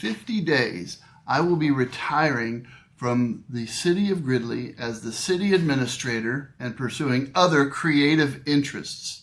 50 days, I will be retiring from the city of Gridley as the city administrator and pursuing other creative interests.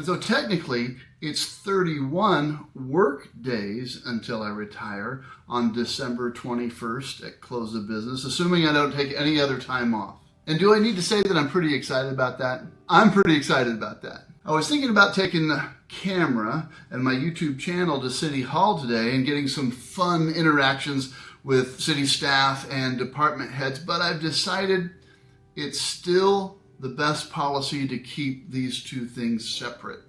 So technically, it's 31 work days until I retire on December 21st at close of business, assuming I don't take any other time off. And do I need to say that I'm pretty excited about that? I'm pretty excited about that. I was thinking about taking the camera and my YouTube channel to City Hall today and getting some fun interactions with city staff and department heads, but I've decided it's still the best policy to keep these two things separate.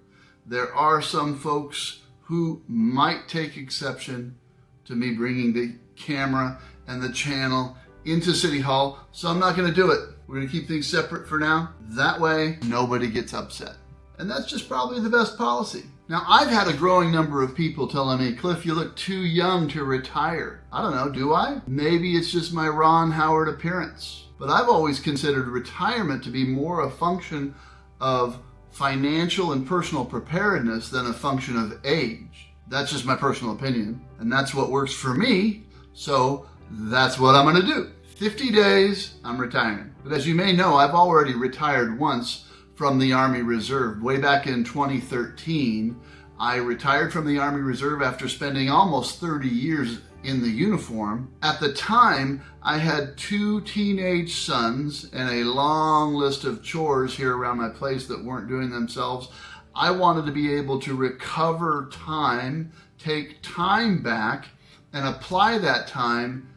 There are some folks who might take exception to me bringing the camera and the channel into City Hall, so I'm not going to do it. We're going to keep things separate for now. That way, nobody gets upset. And that's just probably the best policy. Now, I've had a growing number of people telling me, Cliff, you look too young to retire. I don't know, do I? Maybe it's just my Ron Howard appearance. But I've always considered retirement to be more a function of financial and personal preparedness than a function of age. That's just my personal opinion, and that's what works for me, so that's what I'm going to do. 50 days, I'm retiring. But as you may know, I've already retired once from the Army Reserve. Way back in 2013, I retired from the Army Reserve after spending almost 30 years in the uniform. At the time, I had 2 teenage sons and a long list of chores here around my place that weren't doing themselves. I wanted to be able to recover time, take time back, and apply that time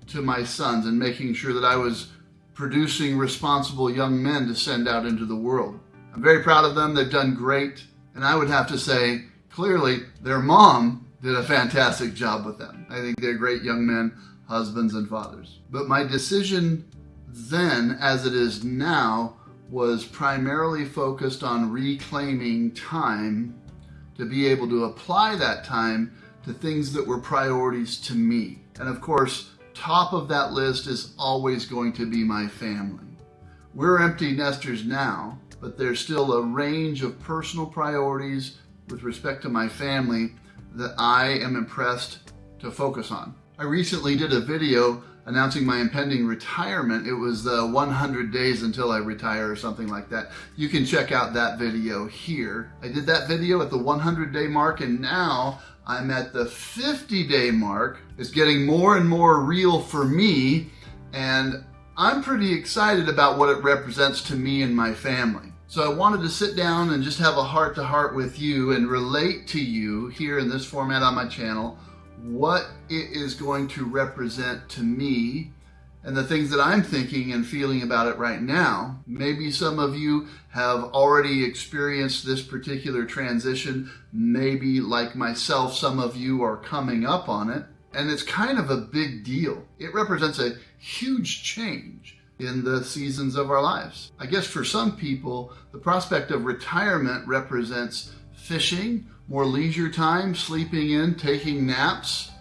to my sons and making sure that I was producing responsible young men to send out into the world. I'm very proud of them. They've done great. And I would have to say, clearly, their mom did a fantastic job with them. I think they're great young men, husbands and fathers. But my decision then, as it is now, was primarily focused on reclaiming time to be able to apply that time to things that were priorities to me. And of course, top of that list is always going to be my family. We're empty nesters now, but there's still a range of personal priorities with respect to my family that I am impressed to focus on. I recently did a video announcing my impending retirement. It was 100 days until I retire or something like that. You can check out that video here. I did that video at the 100-day mark, and now I'm at the 50-day mark. It's getting more and more real for me, and I'm pretty excited about what it represents to me and my family. So I wanted to sit down and just have a heart-to-heart with you and relate to you here in this format on my channel what it is going to represent to me and the things that I'm thinking and feeling about it right now. Maybe some of you have already experienced this particular transition. Maybe, like myself, some of you are coming up on it. And it's kind of a big deal. It represents a huge change in the seasons of our lives. I guess for some people, the prospect of retirement represents fishing, more leisure time, sleeping in, taking naps,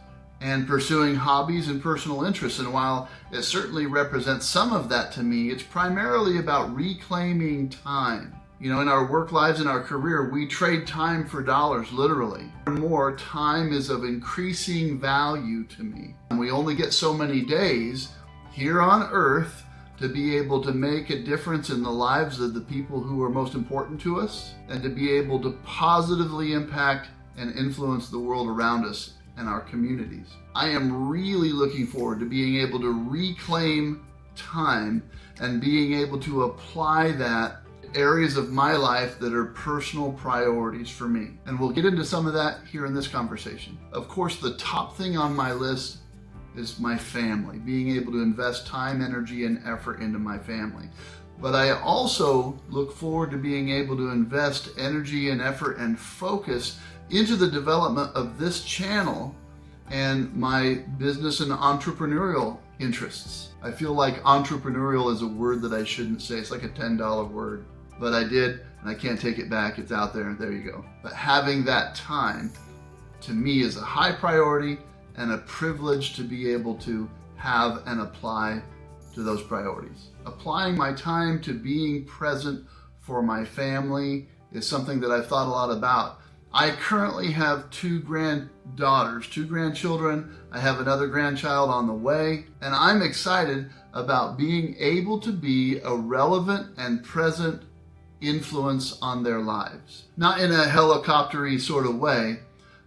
and pursuing hobbies and personal interests. And while it certainly represents some of that to me, it's primarily about reclaiming time. You know, in our work lives, in our career, we trade time for dollars, literally. And more, time is of increasing value to me. And we only get so many days here on Earth to be able to make a difference in the lives of the people who are most important to us, and to be able to positively impact and influence the world around us and our communities. I am really looking forward to being able to reclaim time and being able to apply that to areas of my life that are personal priorities for me. And we'll get into some of that here in this conversation. Of course, the top thing on my list is my family, being able to invest time, energy, and effort into my family. But I also look forward to being able to invest energy and effort and focus into the development of this channel and my business and entrepreneurial interests. I feel like entrepreneurial is a word that I shouldn't say. It's like a $10 word, but I did, and I can't take it back. It's out there, there you go. But having that time, to me, is a high priority and a privilege to be able to have and apply to those priorities. Applying my time to being present for my family is something that I've thought a lot about. I currently have 2 granddaughters, 2 grandchildren. I have another grandchild on the way, and I'm excited about being able to be a relevant and present influence on their lives. Not in a helicopter-y sort of way,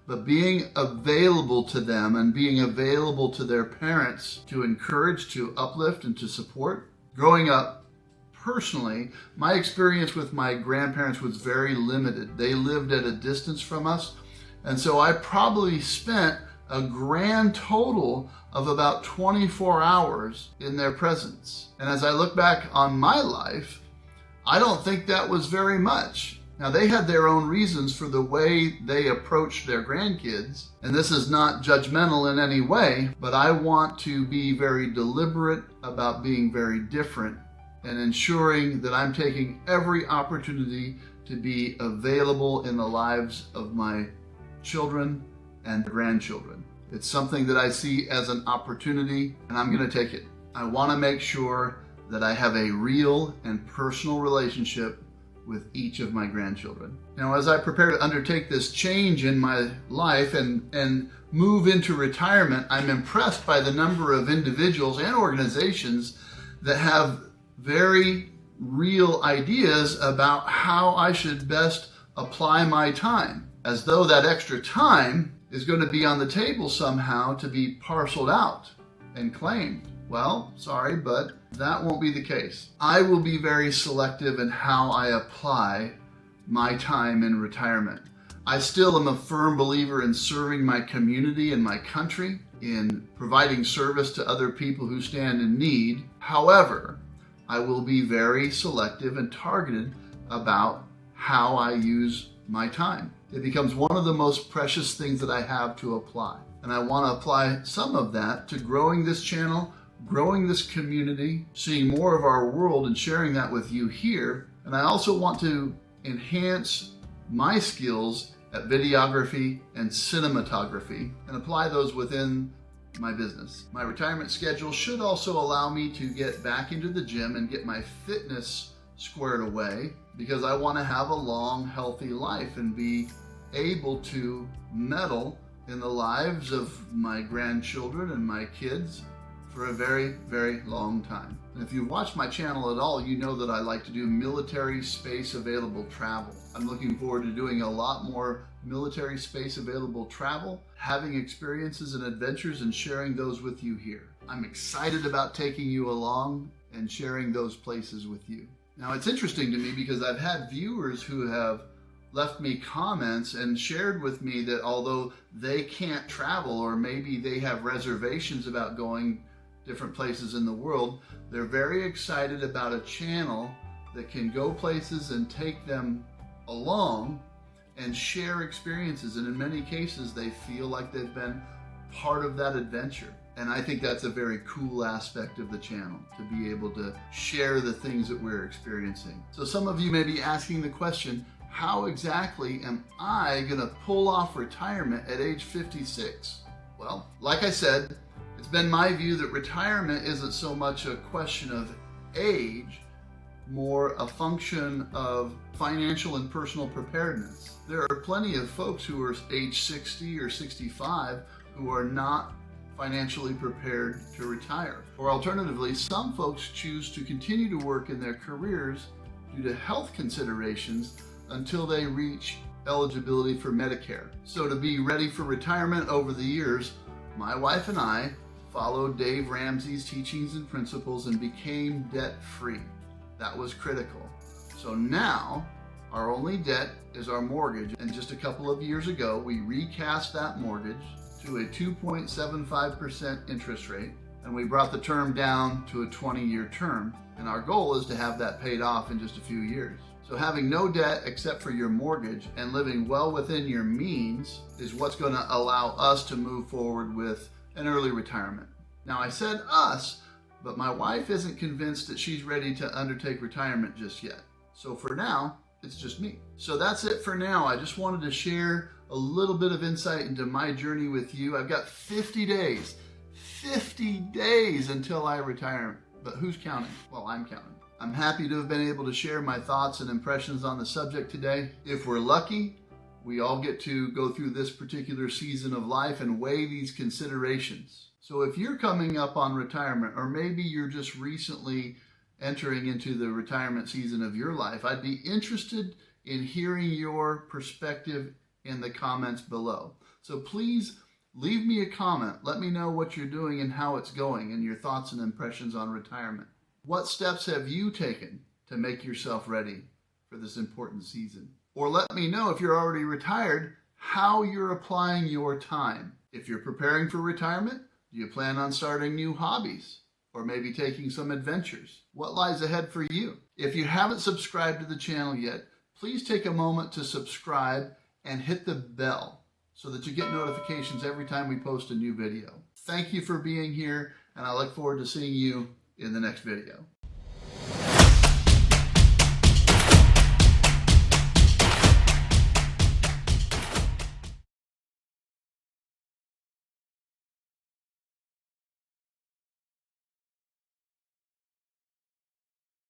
but being available to them and being available to their parents to encourage, to uplift, and to support. Growing up, personally, my experience with my grandparents was very limited. They lived at a distance from us, and so I probably spent a grand total of about 24 hours in their presence. And as I look back on my life, I don't think that was very much. Now, they had their own reasons for the way they approached their grandkids, and this is not judgmental in any way, but I want to be very deliberate about being very different and ensuring that I'm taking every opportunity to be available in the lives of my children and grandchildren. It's something that I see as an opportunity, and I'm going to take it. I want to make sure that I have a real and personal relationship with each of my grandchildren. Now, as I prepare to undertake this change in my life and move into retirement, I'm impressed by the number of individuals and organizations that have very real ideas about how I should best apply my time, as though that extra time is going to be on the table somehow to be parceled out and claimed. Well, sorry, but that won't be the case. I will be very selective in how I apply my time in retirement. I still am a firm believer in serving my community and my country, in providing service to other people who stand in need. However, I will be very selective and targeted about how I use my time. It becomes one of the most precious things that I have to apply. And I want to apply some of that to growing this channel, growing this community, seeing more of our world and sharing that with you here. And I also want to enhance my skills at videography and cinematography and apply those within my business. My retirement schedule should also allow me to get back into the gym and get my fitness squared away, because I want to have a long, healthy life and be able to meddle in the lives of my grandchildren and my kids for a very, very long time. And if you've watched my channel at all, you know that I like to do military space available travel. I'm looking forward to doing a lot more military space available travel, having experiences and adventures and sharing those with you here. I'm excited about taking you along and sharing those places with you. Now, it's interesting to me because I've had viewers who have left me comments and shared with me that although they can't travel, or maybe they have reservations about going different places in the world, they're very excited about a channel that can go places and take them along and share experiences. And in many cases, they feel like they've been part of that adventure. And I think that's a very cool aspect of the channel, to be able to share the things that we're experiencing. So some of you may be asking the question, how exactly am I going to pull off retirement at age 56? Well, like I said, it's been my view that retirement isn't so much a question of age, more a function of financial and personal preparedness. There are plenty of folks who are age 60 or 65 who are not financially prepared to retire. Or alternatively, some folks choose to continue to work in their careers due to health considerations until they reach eligibility for Medicare. So to be ready for retirement over the years, my wife and I followed Dave Ramsey's teachings and principles and became debt-free. That was critical. So now our only debt is our mortgage, and just a couple of years ago we recast that mortgage to a 2.75% interest rate, and we brought the term down to a 20-year term, and our goal is to have that paid off in just a few years. So having no debt except for your mortgage and living well within your means is what's going to allow us to move forward with an early retirement. Now, I said us, but my wife isn't convinced that she's ready to undertake retirement just yet. So for now, it's just me. So that's it for now. I just wanted to share a little bit of insight into my journey with you. I've got 50 days until I retire. But who's counting? Well, I'm counting. I'm happy to have been able to share my thoughts and impressions on the subject today. If we're lucky, We all get to go through this particular season of life and weigh these considerations. So if you're coming up on retirement, or maybe you're just recently entering into the retirement season of your life, I'd be interested in hearing your perspective in the comments below. So please leave me a comment. Let me know what you're doing and how it's going and your thoughts and impressions on retirement. What steps have you taken to make yourself ready for this important season? Or let me know, if you're already retired, how you're applying your time. If you're preparing for retirement, do you plan on starting new hobbies? Or maybe taking some adventures? What lies ahead for you? If you haven't subscribed to the channel yet, please take a moment to subscribe and hit the bell so that you get notifications every time we post a new video. Thank you for being here, and I look forward to seeing you in the next video.